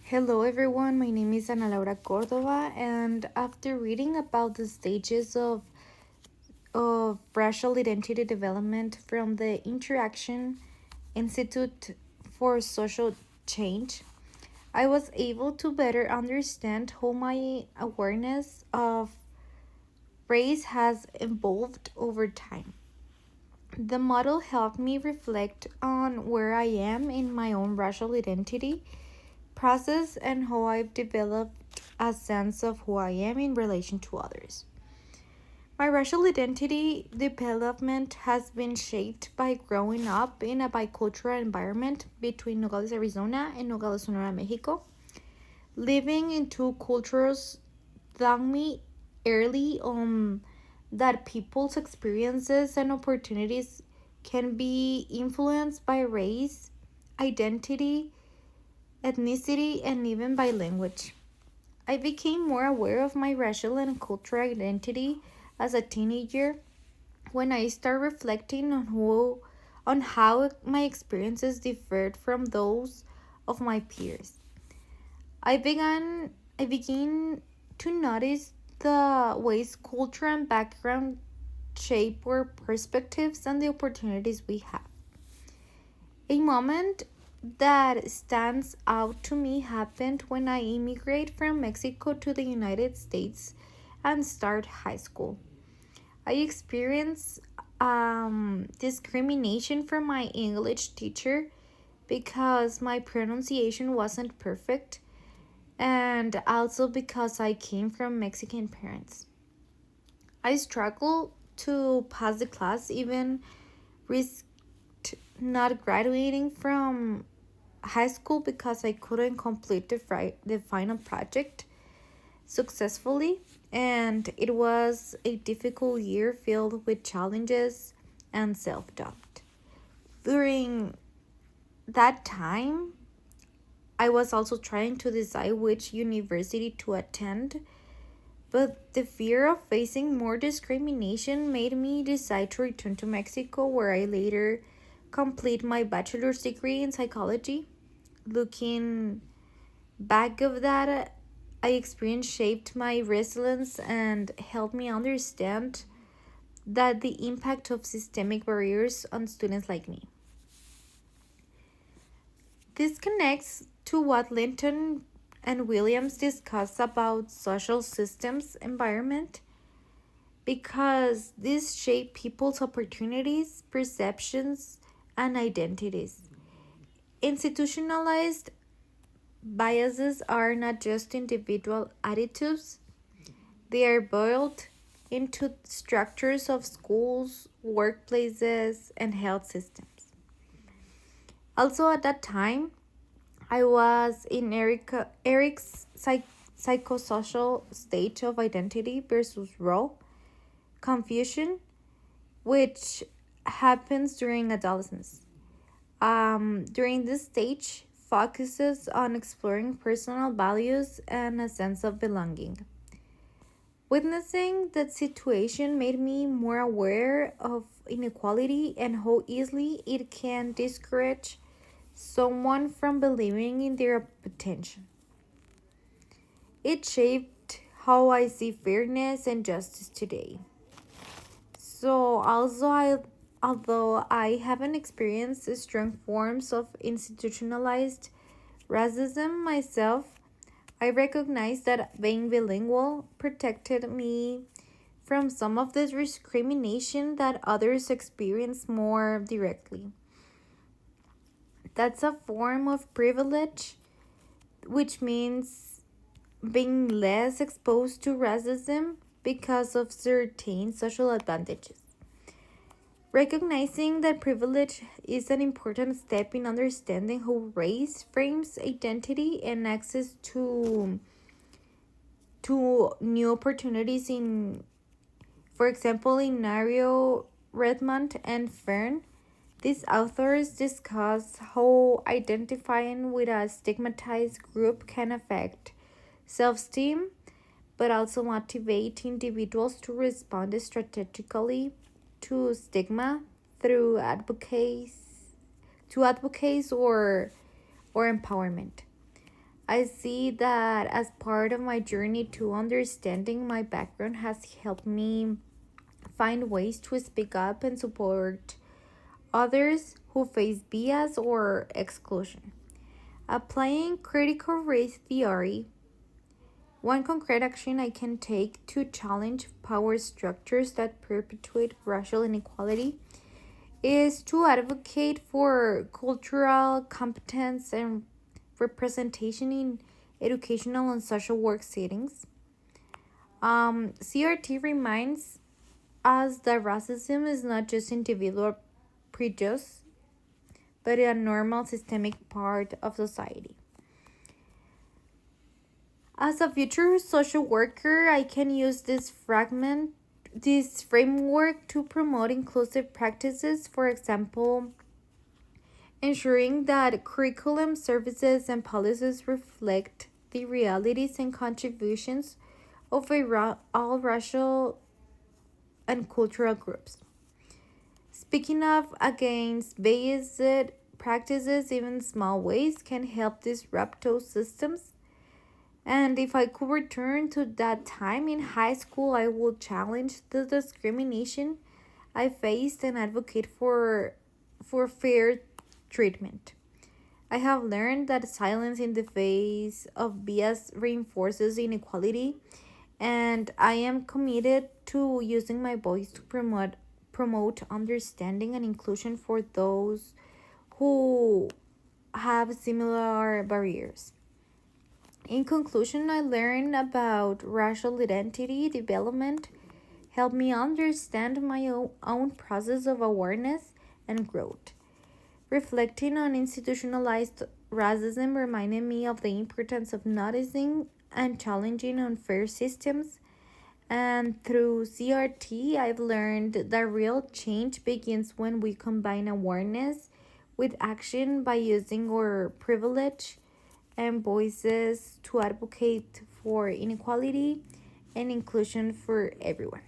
Hello, everyone. My name is Ana Laura Cordova, and after reading about the stages of racial identity development from the Interaction Institute for Social Change, I was able to better understand how my awareness of race has evolved over time. The model helped me reflect on where I am in my own racial identity process and how I've developed a sense of who I am in relation to others. My racial identity development has been shaped by growing up in a bicultural environment between Nogales, Arizona and Nogales, Sonora, Mexico. Living in two cultures taught me early on that people's experiences and opportunities can be influenced by race, identity, ethnicity, and even by language. I became more aware of my racial and cultural identity as a teenager when I started reflecting on how my experiences differed from those of my peers. I began to notice the ways culture and background shape our perspectives and the opportunities we have. A moment that stands out to me happened when I immigrated from Mexico to the United States and started high school. I experienced discrimination from my English teacher because my pronunciation wasn't perfect, and also because I came from Mexican parents. I struggled to pass the class, even risked not graduating from high school because I couldn't complete the final project successfully, and it was a difficult year filled with challenges and self doubt. During that time, I was also trying to decide which university to attend, but the fear of facing more discrimination made me decide to return to Mexico, where I later complete my bachelor's degree in psychology. Looking back of that, I experience shaped my resilience and helped me understand that the impact of systemic barriers on students like me. This connects to what Linton and Williams discuss about social systems environment because these shape people's opportunities, perceptions, and identities. Institutionalized biases are not just individual attitudes, they are built into structures of schools, workplaces, and health systems. Also, at that time, I was in Eric's psychosocial stage of identity versus role confusion, which happens during adolescence. During this stage, focuses on exploring personal values and a sense of belonging. Witnessing that situation made me more aware of inequality and how easily it can discourage someone from believing in their potential. It shaped how I see fairness and justice today. Although I haven't experienced strong forms of institutionalized racism myself, I recognize that being bilingual protected me from some of the discrimination that others experience more directly. That's a form of privilege, which means being less exposed to racism because of certain social advantages. Recognizing that privilege is an important step in understanding how race frames identity and access to new opportunities in, for example, in Nario, Redmond, and Fern. These authors discuss how identifying with a stigmatized group can affect self esteem, but also motivate individuals to respond strategically to stigma through advocates or empowerment. I see that as part of my journey to understanding my background has helped me find ways to speak up and support others who face bias or exclusion. Applying critical race theory, one concrete action I can take to challenge power structures that perpetuate racial inequality is to advocate for cultural competence and representation in educational and social work settings. CRT reminds us that racism is not just individual prejudice, but a normal systemic part of society. As a future social worker, I can use this framework to promote inclusive practices, for example, ensuring that curriculum services and policies reflect the realities and contributions of all racial and cultural groups. Speaking of against biased practices, even small ways can help disrupt those systems. And if I could return to that time in high school, I would challenge the discrimination I faced and advocate for fair treatment. I have learned that silence in the face of bias reinforces inequality, and I am committed to using my voice to promote understanding and inclusion for those who have similar barriers. In conclusion, I learned about racial identity development helped me understand my own process of awareness and growth. Reflecting on institutionalized racism reminded me of the importance of noticing and challenging unfair systems. And through CRT, I've learned that real change begins when we combine awareness with action by using our privilege and voices to advocate for inequality and inclusion for everyone.